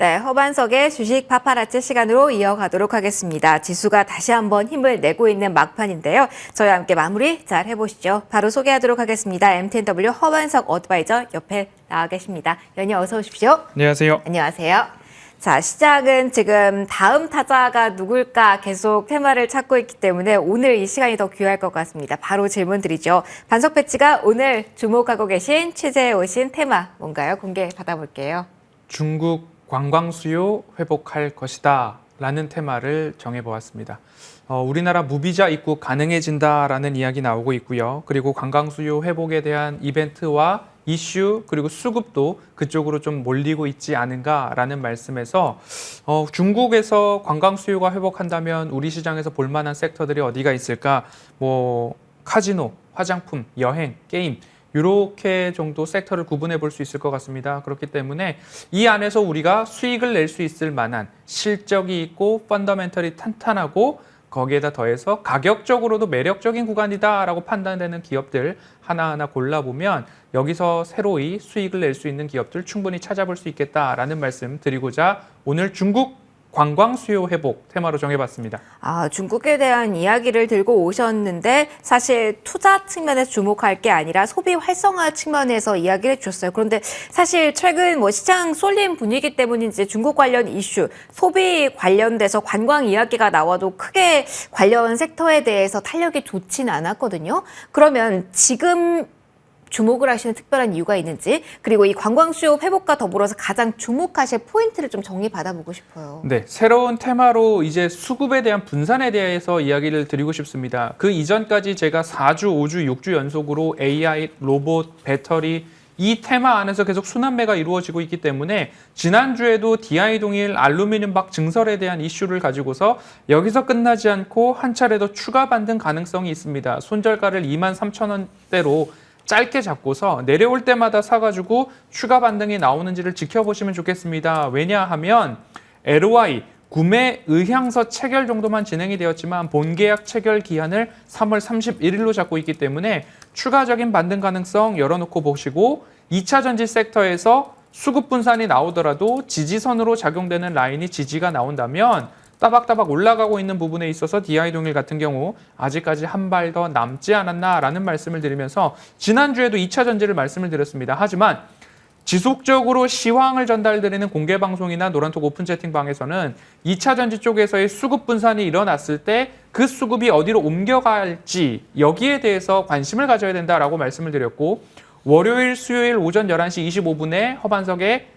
네, 허반석의 주식 파파라치 시간으로 이어가도록 하겠습니다. 지수가 다시 한번 힘을 내고 있는 막판인데요. 저희와 함께 마무리 잘 해보시죠. 바로 소개하도록 하겠습니다. MTNW 허반석 어드바이저 옆에 나와 계십니다. 연희 어서 오십시오. 안녕하세요. 안녕하세요. 자, 시작은 지금 다음 타자가 누굴까 계속 테마를 찾고 있기 때문에 오늘 이 시간이 더 귀할 것 같습니다. 바로 질문 드리죠. 반석 패치가 오늘 주목하고 계신 취재해 오신 테마 뭔가요? 공개 받아볼게요. 중국 관광 수요 회복할 것이다 라는 테마를 정해보았습니다. 우리나라 무비자 입국 가능해진다라는 이야기 나오고 있고요. 그리고 관광 수요 회복에 대한 이벤트와 이슈 그리고 수급도 그쪽으로 좀 몰리고 있지 않은가라는 말씀에서 중국에서 관광 수요가 회복한다면 우리 시장에서 볼만한 섹터들이 어디가 있을까? 뭐 카지노, 화장품, 여행, 게임 이렇게 정도 섹터를 구분해 볼 수 있을 것 같습니다. 그렇기 때문에 이 안에서 우리가 수익을 낼 수 있을 만한 실적이 있고 펀더멘털이 탄탄하고 거기에다 더해서 가격적으로도 매력적인 구간이다라고 판단되는 기업들 하나하나 골라보면 여기서 새로이 수익을 낼 수 있는 기업들 충분히 찾아볼 수 있겠다라는 말씀 드리고자 오늘 중국 관광 수요 회복 테마로 정해봤습니다. 중국에 대한 이야기를 들고 오셨는데 사실 투자 측면에서 주목할 게 아니라 소비 활성화 측면에서 이야기를 해주셨어요. 그런데 사실 최근 시장 쏠림 분위기 때문인지 중국 관련 이슈, 소비 관련돼서 관광 이야기가 나와도 크게 관련 섹터에 대해서 탄력이 좋지는 않았거든요. 그러면 지금 주목을 하시는 특별한 이유가 있는지, 그리고 이 관광 수요 회복과 더불어서 가장 주목하실 포인트를 좀 정리 받아보고 싶어요. 네, 새로운 테마로 이제 수급에 대한 분산에 대해서 이야기를 드리고 싶습니다. 그 이전까지 제가 4주, 5주, 6주 연속으로 AI, 로봇, 배터리 이 테마 안에서 계속 순환매가 이루어지고 있기 때문에 지난주에도 DI 동일 알루미늄 박 증설에 대한 이슈를 가지고서 여기서 끝나지 않고 한 차례 더 추가 반등 가능성이 있습니다. 손절가를 23,000원대로 짧게 잡고서 내려올 때마다 사가지고 추가 반등이 나오는지를 지켜보시면 좋겠습니다. 왜냐하면 LOI, 구매 의향서 체결 정도만 진행이 되었지만 본계약 체결 기한을 3월 31일로 잡고 있기 때문에 추가적인 반등 가능성 열어놓고 보시고 2차 전지 섹터에서 수급 분산이 나오더라도 지지선으로 작용되는 라인이 지지가 나온다면 따박따박 올라가고 있는 부분에 있어서 DI 동일 같은 경우 아직까지 한 발 더 남지 않았나라는 말씀을 드리면서 지난주에도 2차 전지를 말씀을 드렸습니다. 하지만 지속적으로 시황을 전달드리는 공개방송이나 노란톡 오픈 채팅방에서는 2차 전지 쪽에서의 수급 분산이 일어났을 때 그 수급이 어디로 옮겨갈지 여기에 대해서 관심을 가져야 된다라고 말씀을 드렸고 월요일, 수요일 오전 11시 25분에 허반석의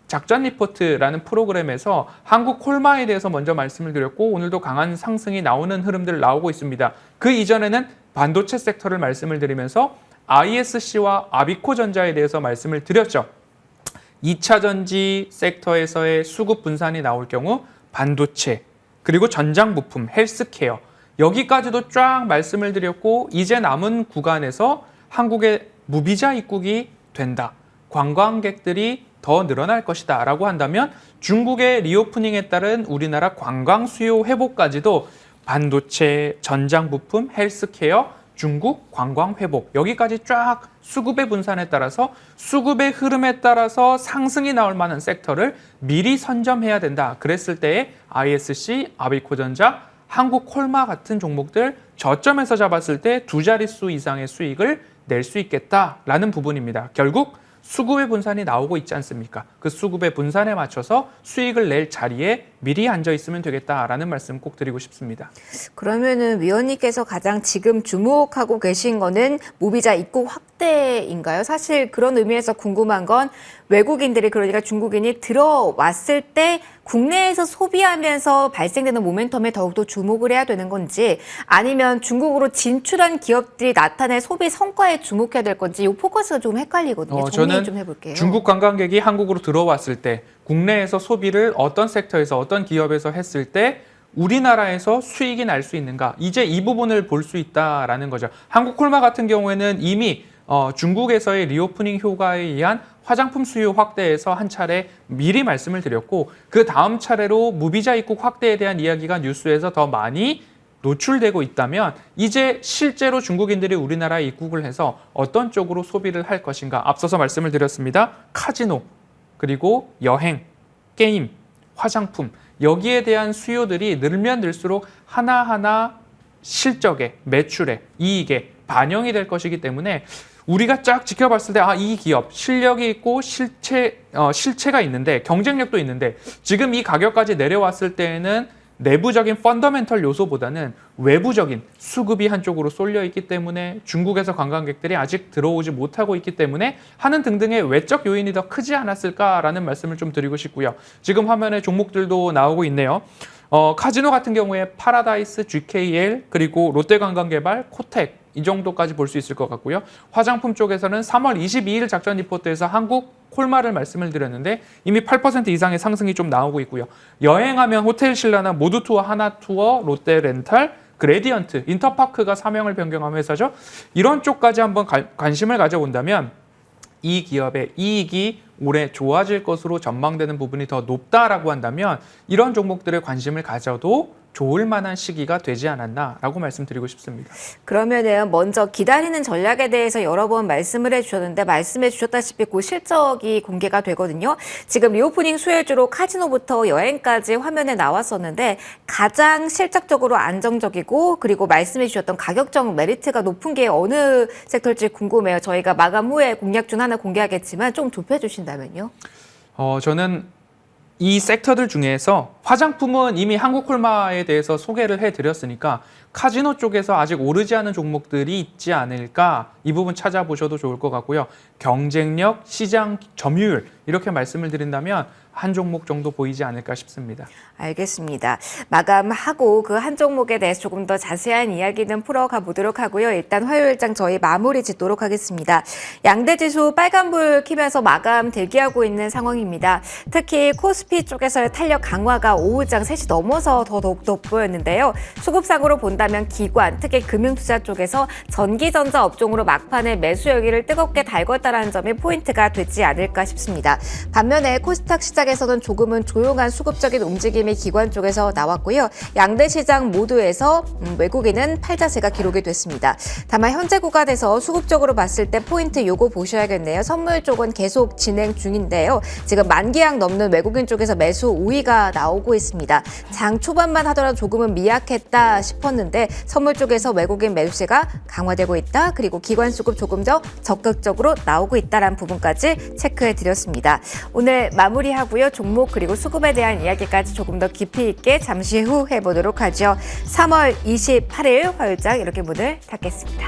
작전 리포트라는 프로그램에서 한국 콜마에 대해서 먼저 말씀을 드렸고 오늘도 강한 상승이 나오는 흐름들 나오고 있습니다. 그 이전에는 반도체 섹터를 말씀을 드리면서 ISC와 아비코전자에 대해서 말씀을 드렸죠. 2차 전지 섹터에서의 수급 분산이 나올 경우 반도체 그리고 전장 부품, 헬스케어 여기까지도 쫙 말씀을 드렸고 이제 남은 구간에서 한국의 무비자 입국이 된다. 관광객들이 더 늘어날 것이다 라고 한다면 중국의 리오프닝에 따른 우리나라 관광 수요 회복까지도 반도체, 전장 부품, 헬스케어, 중국 관광 회복 여기까지 쫙 수급의 분산에 따라서 수급의 흐름에 따라서 상승이 나올 만한 섹터를 미리 선점해야 된다. 그랬을 때에 ISC, 아비코전자, 한국 콜마 같은 종목들 저점에서 잡았을 때 두 자릿수 이상의 수익을 낼 수 있겠다라는 부분입니다. 결국 수급의 분산이 나오고 있지 않습니까? 그 수급의 분산에 맞춰서 수익을 낼 자리에 미리 앉아 있으면 되겠다라는 말씀 꼭 드리고 싶습니다. 그러면은 위원님께서 가장 지금 주목하고 계신 거는 무비자 입국 확대인가요? 사실 그런 의미에서 궁금한 건 외국인들이 그러니까 중국인이 들어왔을 때 국내에서 소비하면서 발생되는 모멘텀에 더욱더 주목을 해야 되는 건지 아니면 중국으로 진출한 기업들이 나타낼 소비 성과에 주목해야 될 건지 이 포커스가 좀 헷갈리거든요. 정리 좀 해볼게요. 중국 관광객이 한국으로 들어왔을 때 국내에서 소비를 어떤 섹터에서 어떤 기업에서 했을 때 우리나라에서 수익이 날 수 있는가 이제 이 부분을 볼 수 있다라는 거죠. 한국 콜마 같은 경우에는 이미 중국에서의 리오프닝 효과에 의한 화장품 수요 확대에서 한 차례 미리 말씀을 드렸고 그 다음 차례로 무비자 입국 확대에 대한 이야기가 뉴스에서 더 많이 노출되고 있다면 이제 실제로 중국인들이 우리나라에 입국을 해서 어떤 쪽으로 소비를 할 것인가 앞서서 말씀을 드렸습니다. 카지노 그리고 여행 게임, 화장품 여기에 대한 수요들이 늘면 늘수록 하나하나 실적에, 매출에, 이익에 반영이 될 것이기 때문에 우리가 쫙 지켜봤을 때 이 기업 실력이 있고 실체가 있는데 경쟁력도 있는데 지금 이 가격까지 내려왔을 때에는 내부적인 펀더멘털 요소보다는 외부적인 수급이 한쪽으로 쏠려 있기 때문에 중국에서 관광객들이 아직 들어오지 못하고 있기 때문에 하는 등등의 외적 요인이 더 크지 않았을까라는 말씀을 좀 드리고 싶고요. 지금 화면에 종목들도 나오고 있네요. 카지노 같은 경우에 파라다이스, GKL, 그리고 롯데관광개발, 코텍 이 정도까지 볼 수 있을 것 같고요. 화장품 쪽에서는 3월 22일 작전 리포트에서 한국 콜마를 말씀을 드렸는데 이미 8% 이상의 상승이 좀 나오고 있고요. 여행하면 호텔 신라나 모두투어, 하나투어, 롯데렌탈, 그레디언트, 인터파크가 사명을 변경한 회사죠. 이런 쪽까지 한번 관심을 가져본다면 이 기업의 이익이 올해 좋아질 것으로 전망되는 부분이 더 높다라고 한다면 이런 종목들에 관심을 가져도 좋을 만한 시기가 되지 않았나라고 말씀드리고 싶습니다. 그러면은 먼저 기다리는 전략에 대해서 여러 번 말씀을 해주셨는데 말씀해 주셨다시피 그 실적이 공개가 되거든요. 지금 리오프닝 수혜주로 카지노부터 여행까지 화면에 나왔었는데 가장 실적적으로 안정적이고 그리고 말씀해 주셨던 가격적 메리트가 높은 게 어느 섹터일지 궁금해요. 저희가 마감 후에 공략 중 하나 공개하겠지만 좀 좁혀주신다면요. 저는 이 섹터들 중에서 화장품은 이미 한국콜마에 대해서 소개를 해드렸으니까 카지노 쪽에서 아직 오르지 않은 종목들이 있지 않을까 이 부분 찾아보셔도 좋을 것 같고요. 경쟁력, 시장 점유율 이렇게 말씀을 드린다면 한 종목 정도 보이지 않을까 싶습니다. 알겠습니다. 마감하고 그 한 종목에 대해서 조금 더 자세한 이야기는 풀어가 보도록 하고요. 일단 화요일장 저희 마무리 짓도록 하겠습니다. 양대지수 빨간불 켜면서 마감 대기하고 있는 상황입니다. 특히 코스피 쪽에서의 탄력 강화가 오후장 3시 넘어서 더욱 돋보였는데요. 수급상으로 본다면 기관, 특히 금융투자 쪽에서 전기전자 업종으로 막판에 매수 여기를 뜨겁게 달궜다는 점이 포인트가 되지 않을까 싶습니다. 반면에 코스닥 시장에서는 조금은 조용한 수급적인 움직임이 기관 쪽에서 나왔고요. 양대 시장 모두에서 외국인은 팔자세가 기록이 됐습니다. 다만 현재 구간에서 수급적으로 봤을 때 포인트 요거 보셔야겠네요. 선물 쪽은 계속 진행 중인데요. 지금 만기약 넘는 외국인 쪽에서 매수 우위가 나오고 있습니다. 장 초반만 하더라도 조금은 미약했다 싶었는데 선물 쪽에서 외국인 매수세가 강화되고 있다. 그리고 기관 수급 조금 더 적극적으로 나오고 있다는 부분까지 체크해 드렸습니다. 오늘 마무리하고요. 종목 그리고 수급에 대한 이야기까지 조금 더 깊이 있게 잠시 후 해보도록 하죠. 3월 28일 화요일장 이렇게 문을 닫겠습니다.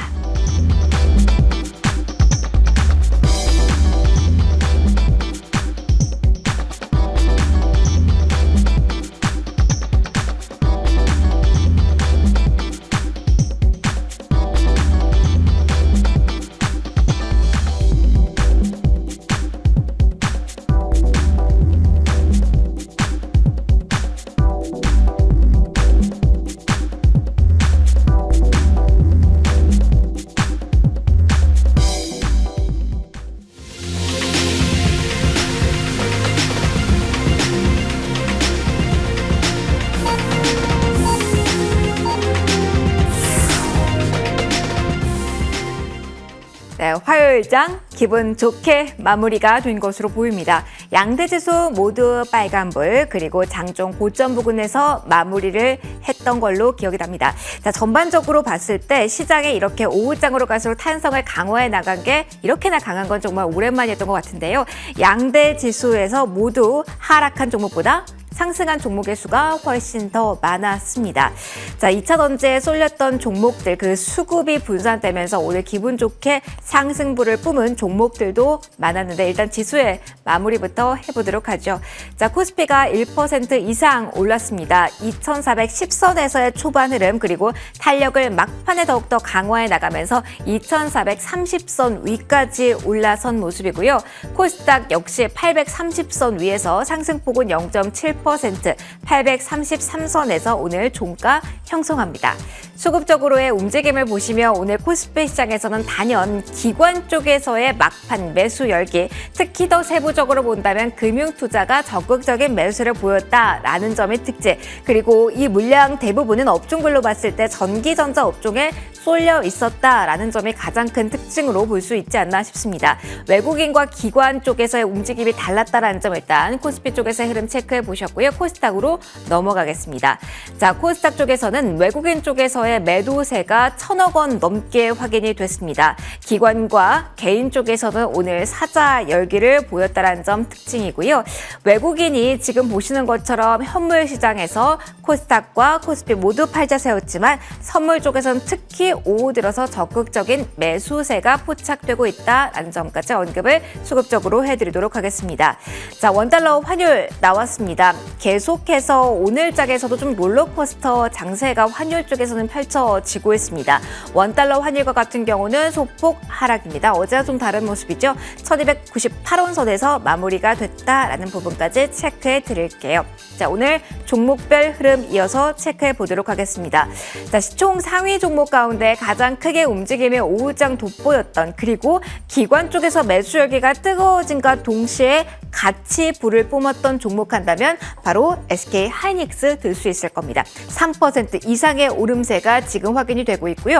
네, 화요일장 기분 좋게 마무리가 된 것으로 보입니다. 양대지수 모두 빨간불 그리고 장중 고점 부근에서 마무리를 했던 걸로 기억이 납니다. 자, 전반적으로 봤을 때 시장에 이렇게 오후장으로 갈수록 탄성을 강화해 나간 게 이렇게나 강한 건 정말 오랜만이었던 것 같은데요. 양대지수에서 모두 하락한 종목보다 상승한 종목의 수가 훨씬 더 많았습니다. 자, 2차 전지에 쏠렸던 종목들 그 수급이 분산되면서 오늘 기분 좋게 상승부를 뿜은 종목들도 많았는데 일단 지수의 마무리부터 해보도록 하죠. 자, 코스피가 1% 이상 올랐습니다. 2410선에서의 초반 흐름 그리고 탄력을 막판에 더욱더 강화해 나가면서 2430선 위까지 올라선 모습이고요. 코스닥 역시 830선 위에서 상승폭은 0.7% 1%, 833선에서 오늘 종가 형성합니다. 수급적으로의 움직임을 보시면 오늘 코스피 시장에서는 단연 기관 쪽에서의 막판 매수 열기, 특히 더 세부적으로 본다면 금융투자가 적극적인 매수를 보였다라는 점이 특징, 그리고 이 물량 대부분은 업종별로 봤을 때 전기전자 업종에 쏠려 있었다라는 점이 가장 큰 특징으로 볼 수 있지 않나 싶습니다. 외국인과 기관 쪽에서의 움직임이 달랐다라는 점 일단 코스피 쪽에서의 흐름 체크해 보셨고요. 코스닥으로 넘어가겠습니다. 자, 코스닥 쪽에서는 외국인 쪽에서의 매도세가 1,000억 원 넘게 확인이 됐습니다. 기관과 개인 쪽에서는 오늘 사자 열기를 보였다라는 점 특징이고요. 외국인이 지금 보시는 것처럼 현물 시장에서 코스닥과 코스피 모두 팔자 세웠지만 선물 쪽에서는 특히 오후 들어서 적극적인 매수세가 포착되고 있다라는 점까지 언급을 수급적으로 해드리도록 하겠습니다. 자, 원달러 환율 나왔습니다. 계속해서 오늘 장에서도 좀 롤러코스터 장세가 환율 쪽에서는 펼쳐지고 있습니다. 원달러 환율과 같은 경우는 소폭 하락입니다. 어제와 좀 다른 모습이죠. 1298원 선에서 마무리가 됐다라는 부분까지 체크해 드릴게요. 자, 오늘 종목별 흐름 이어서 체크해 보도록 하겠습니다. 자, 시총 상위 종목 가운데 가장 크게 움직임이 오후장 돋보였던, 그리고 기관 쪽에서 매수 열기가 뜨거워진과 동시에 같이 불을 뿜었던 종목 한다면 바로 SK 하이닉스 들 수 있을 겁니다. 3% 이상의 오름세가 지금 확인이 되고 있고요.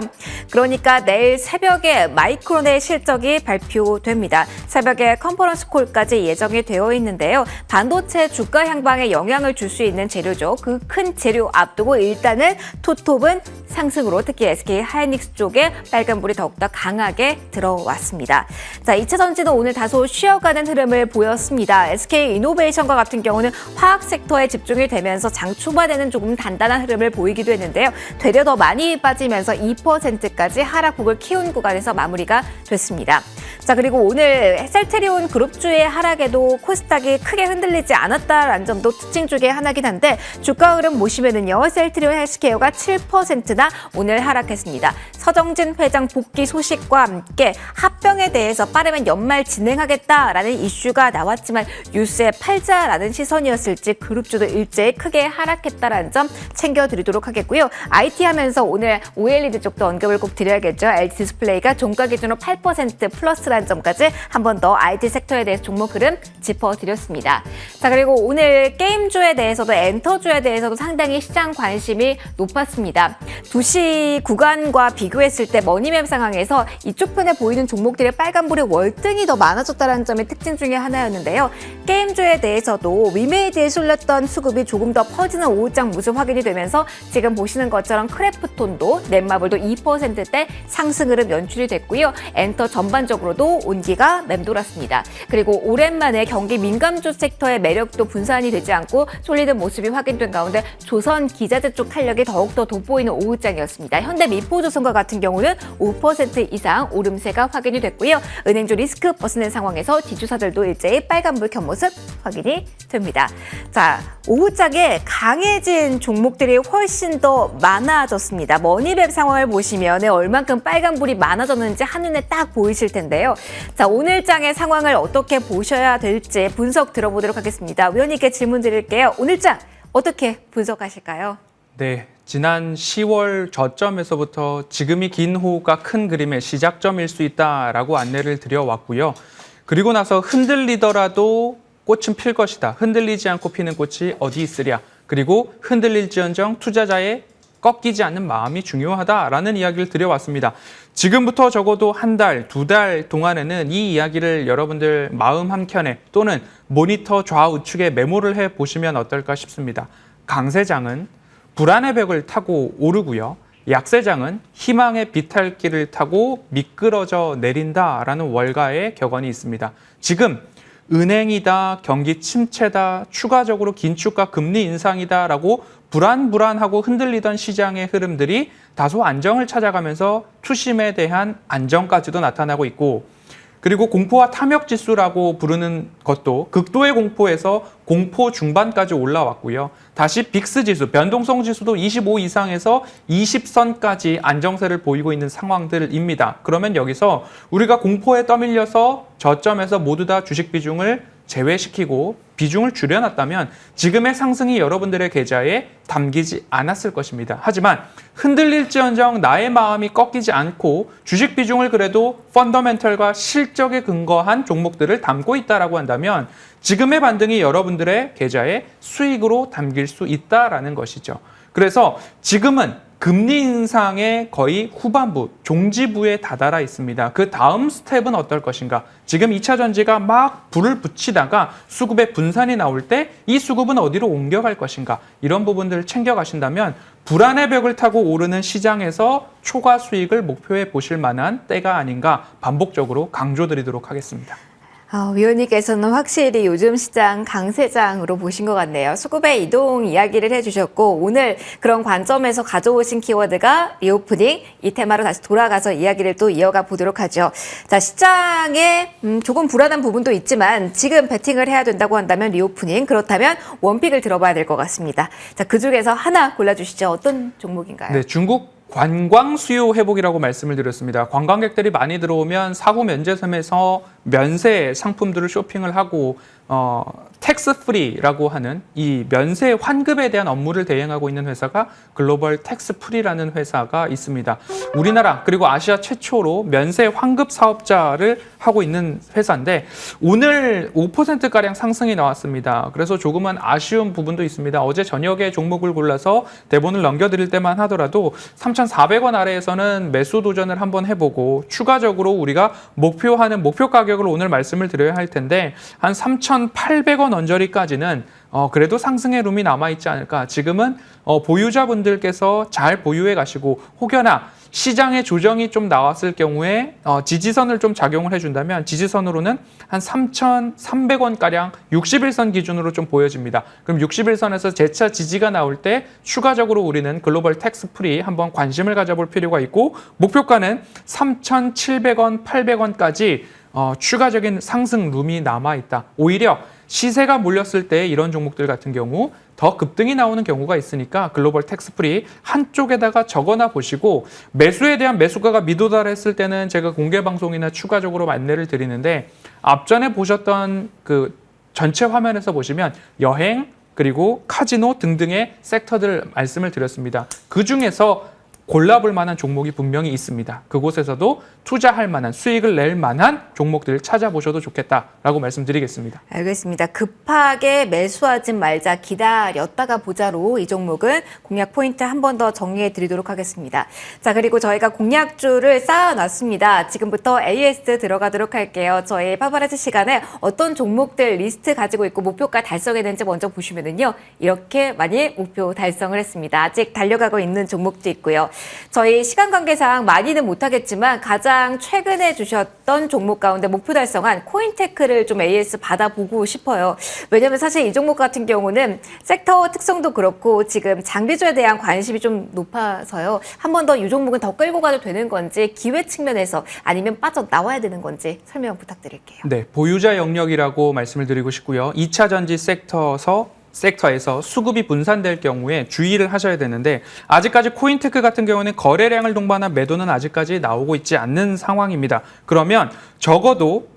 그러니까 내일 새벽에 마이크론의 실적이 발표됩니다. 새벽에 컨퍼런스 콜까지 예정이 되어 있는데요. 반도체 주가 향방에 영향을 줄 수 있는 재료죠. 그 큰 재료 앞두고 일단은 토톱은 상승으로, 특히 SK 하이닉스 쪽에 빨간불이 더욱더 강하게 들어왔습니다. 자, 2차 전지는 오늘 다소 쉬어가는 흐름을 보였습니다. SK 이노베이션과 같은 경우는 화학 섹터에 집중이 되면서 장 초반에는 조금 단단한 흐름을 보이기도 했는데요. 되려 더 많이 빠지면서 2%까지 하락폭을 키운 구간에서 마무리가 됐습니다. 자, 그리고 오늘 셀트리온 그룹주의 하락에도 코스닥이 크게 흔들리지 않았다라는 점도 특징 중에 하나긴 한데, 주가 흐름 보시면은요, 셀트리온 헬스케어가 7%나 오늘 하락했습니다. 서정진 회장 복귀 소식과 함께 합병에 대해서 빠르면 연말 진행하겠다라는 이슈가 나왔지만 뉴스에 팔자라는 시선이었을지 그룹주도 일제히 크게 하락했다라는 점 챙겨드리도록 하겠고요. IT 하면서 오늘 OLED 쪽도 언급을 꼭 드려야겠죠. LG 디스플레이가 종가 기준으로 8% 플러스라는 점까지 한 번 더 IT 섹터에 대해서 종목 흐름 짚어드렸습니다. 자, 그리고 오늘 게임주에 대해서도 엔터주에 대해서도 상당히 시장 관심이 높았습니다. 2시 구간과 비교했을 때 머니맵 상황에서 이쪽 편에 보이는 종목들의 빨간불이 월등히 더 많아졌다는 점이 특징 중에 하나였는데요. 게임주에 대해서도 위메이드에 쏠렸던 수급이 조금 더 퍼지는 오후장 모습 확인이 되면서 지금 보시는 것처럼 크래프톤도 넷마블도 2%대 상승 흐름 연출이 됐고요. 엔터 전반적으로도 온기가 맴돌았습니다. 그리고 오랜만에 경기 민감주 섹터의 매력도 분산이 되지 않고 쏠리는 모습이 확인된 가운데 조선 기자재 쪽 탄력이 더욱더 돋보이는 오후장이었습니다. 현대미포조선과 같은 경우는 5% 이상 오름세가 확인이 됐고요. 은행주 리스크 벗어낸 상황에서 지주사들도 일제히 빨간불 켠 모습 확인이 됩니다. 자, 오후장에 강해진 종목들이 훨씬 더 많아졌습니다. 머니맵 상황을 보시면 얼만큼 빨간불이 많아졌는지 한눈에 딱 보이실 텐데요. 자, 오늘 장의 상황을 어떻게 보셔야 될지 분석 들어보도록 하겠습니다. 위원님께 질문 드릴게요. 오늘 장 어떻게 분석하실까요? 네, 지난 10월 저점에서부터 지금이 긴 호우가 큰 그림의 시작점일 수 있다라고 안내를 드려왔고요. 그리고 나서 흔들리더라도 꽃은 필 것이다. 흔들리지 않고 피는 꽃이 어디 있으랴. 그리고 흔들릴지언정 투자자의 꺾이지 않는 마음이 중요하다라는 이야기를 드려왔습니다. 지금부터 적어도 한 달, 2달 동안에는 이 이야기를 여러분들 마음 한켠에 또는 모니터 좌우측에 메모를 해보시면 어떨까 싶습니다. 강세장은 불안의 벽을 타고 오르고요. 약세장은 희망의 비탈길을 타고 미끄러져 내린다라는 월가의 격언이 있습니다. 지금 은행이다, 경기 침체다, 추가적으로 긴축과 금리 인상이다라고 불안하고 흔들리던 시장의 흐름들이 다소 안정을 찾아가면서 투심에 대한 안정까지도 나타나고 있고, 그리고 공포와 탐욕 지수라고 부르는 것도 극도의 공포에서 공포 중반까지 올라왔고요. 다시 빅스 지수, 변동성 지수도 25 이상에서 20선까지 안정세를 보이고 있는 상황들입니다. 그러면 여기서 우리가 공포에 떠밀려서 저점에서 모두 다 주식 비중을 제외시키고 비중을 줄여놨다면 지금의 상승이 여러분들의 계좌에 담기지 않았을 것입니다. 하지만 흔들릴지언정 나의 마음이 꺾이지 않고 주식 비중을 그래도 펀더멘털과 실적에 근거한 종목들을 담고 있다라고 한다면 지금의 반등이 여러분들의 계좌에 수익으로 담길 수 있다라는 것이죠. 그래서 지금은 금리 인상의 거의 후반부, 종지부에 다다라 있습니다. 그 다음 스텝은 어떨 것인가? 지금 2차 전지가 막 불을 붙이다가 수급의 분산이 나올 때 이 수급은 어디로 옮겨갈 것인가? 이런 부분들을 챙겨가신다면 불안의 벽을 타고 오르는 시장에서 초과 수익을 목표해 보실 만한 때가 아닌가 반복적으로 강조드리도록 하겠습니다. 위원님께서는 확실히 요즘 시장 강세장으로 보신 것 같네요. 수급의 이동 이야기를 해주셨고 오늘 그런 관점에서 가져오신 키워드가 리오프닝, 이 테마로 다시 돌아가서 이야기를 또 이어가 보도록 하죠. 자, 시장에 조금 불안한 부분도 있지만 지금 베팅을 해야 된다고 한다면 리오프닝, 그렇다면 원픽을 들어봐야 될 것 같습니다. 자, 그중에서 하나 골라주시죠. 어떤 종목인가요? 네, 중국 관광 수요 회복이라고 말씀을 드렸습니다. 관광객들이 많이 들어오면 사후 면제점에서 면세 상품들을 쇼핑을 하고 텍스 프리라고 하는 이 면세 환급에 대한 업무를 대행하고 있는 회사가 글로벌 텍스 프리라는 회사가 있습니다. 우리나라 그리고 아시아 최초로 면세 환급 사업자를 하고 있는 회사인데 오늘 5%가량 상승이 나왔습니다. 그래서 조금은 아쉬운 부분도 있습니다. 어제 저녁에 종목을 골라서 대본을 넘겨드릴 때만 하더라도 3,400원 아래에서는 매수 도전을 한번 해보고 추가적으로 우리가 목표하는 목표 가격을 오늘 말씀을 드려야 할 텐데 한 3,800원 언저리까지는 그래도 상승의 룸이 남아있지 않을까. 지금은 보유자분들께서 잘 보유해 가시고 혹여나 시장의 조정이 좀 나왔을 경우에 지지선을 좀 작용을 해준다면 지지선으로는 한 3,300원가량 61선 기준으로 좀 보여집니다. 그럼 61선에서 재차 지지가 나올 때 추가적으로 우리는 글로벌 텍스 프리 한번 관심을 가져볼 필요가 있고 목표가는 3,700원, 800원까지 추가적인 상승 룸이 남아있다. 오히려 시세가 몰렸을 때 이런 종목들 같은 경우 더 급등이 나오는 경우가 있으니까 글로벌 텍스 프리 한쪽에다가 적어놔 보시고 매수에 대한 매수가가 미도달했을 때는 제가 공개 방송이나 추가적으로 안내를 드리는데 앞전에 보셨던 그 전체 화면에서 보시면 여행 그리고 카지노 등등의 섹터들 말씀을 드렸습니다. 그 중에서 골라볼 만한 종목이 분명히 있습니다. 그곳에서도 투자할 만한 수익을 낼 만한 종목들을 찾아보셔도 좋겠다라고 말씀드리겠습니다. 알겠습니다. 급하게 매수하지 말자, 기다렸다가 보자로 이 종목은 공략 포인트 한 번 더 정리해 드리도록 하겠습니다. 자, 그리고 저희가 공략주를 쌓아놨습니다. 지금부터 AS 들어가도록 할게요. 저희 파파라치 시간에 어떤 종목들 리스트 가지고 있고 목표가 달성했는지 먼저 보시면은요. 이렇게 많이 목표 달성을 했습니다. 아직 달려가고 있는 종목도 있고요. 저희 시간 관계상 많이는 못하겠지만 가장 최근에 주셨던 종목 가운데 목표 달성한 코인테크를 좀 AS 받아보고 싶어요. 왜냐하면 사실 이 종목 같은 경우는 섹터 특성도 그렇고 지금 장비주에 대한 관심이 좀 높아서요. 한 번 더 이 종목은 더 끌고 가도 되는 건지 기회 측면에서 아니면 빠져나와야 되는 건지 설명 부탁드릴게요. 네, 보유자 영역이라고 말씀을 드리고 싶고요. 2차 전지 섹터에서 수급이 분산될 경우에 주의를 하셔야 되는데 아직까지 코인테크 같은 경우는 거래량을 동반한 매도는 아직까지 나오고 있지 않는 상황입니다. 그러면 적어도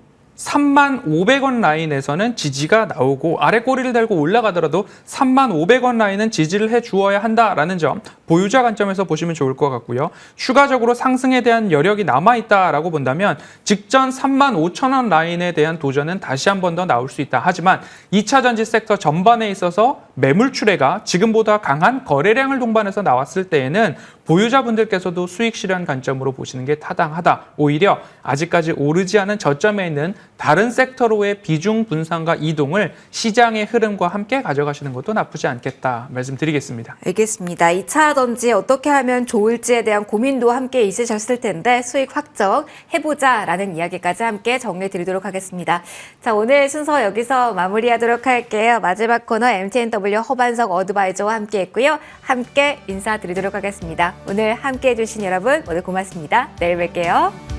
35,000원 라인에서는 지지가 나오고 아래 꼬리를 달고 올라가더라도 35,000원 라인은 지지를 해 주어야 한다라는 점 보유자 관점에서 보시면 좋을 것 같고요. 추가적으로 상승에 대한 여력이 남아있다라고 본다면 직전 35,000원 라인에 대한 도전은 다시 한 번 더 나올 수 있다. 하지만 2차 전지 섹터 전반에 있어서 매물 출회가 지금보다 강한 거래량을 동반해서 나왔을 때에는 보유자분들께서도 수익 실현 관점으로 보시는 게 타당하다. 오히려 아직까지 오르지 않은 저점에 있는 다른 섹터로의 비중 분산과 이동을 시장의 흐름과 함께 가져가시는 것도 나쁘지 않겠다 말씀드리겠습니다. 알겠습니다. 2차 전지 어떻게 하면 좋을지에 대한 고민도 함께 있으셨을 텐데 수익 확정 해보자라는 이야기까지 함께 정리해드리도록 하겠습니다. 자, 오늘 순서 여기서 마무리하도록 할게요. 마지막 코너 MTNW 허반석 어드바이저와 함께했고요. 함께 인사드리도록 하겠습니다. 오늘 함께해 주신 여러분 모두 고맙습니다. 내일 뵐게요.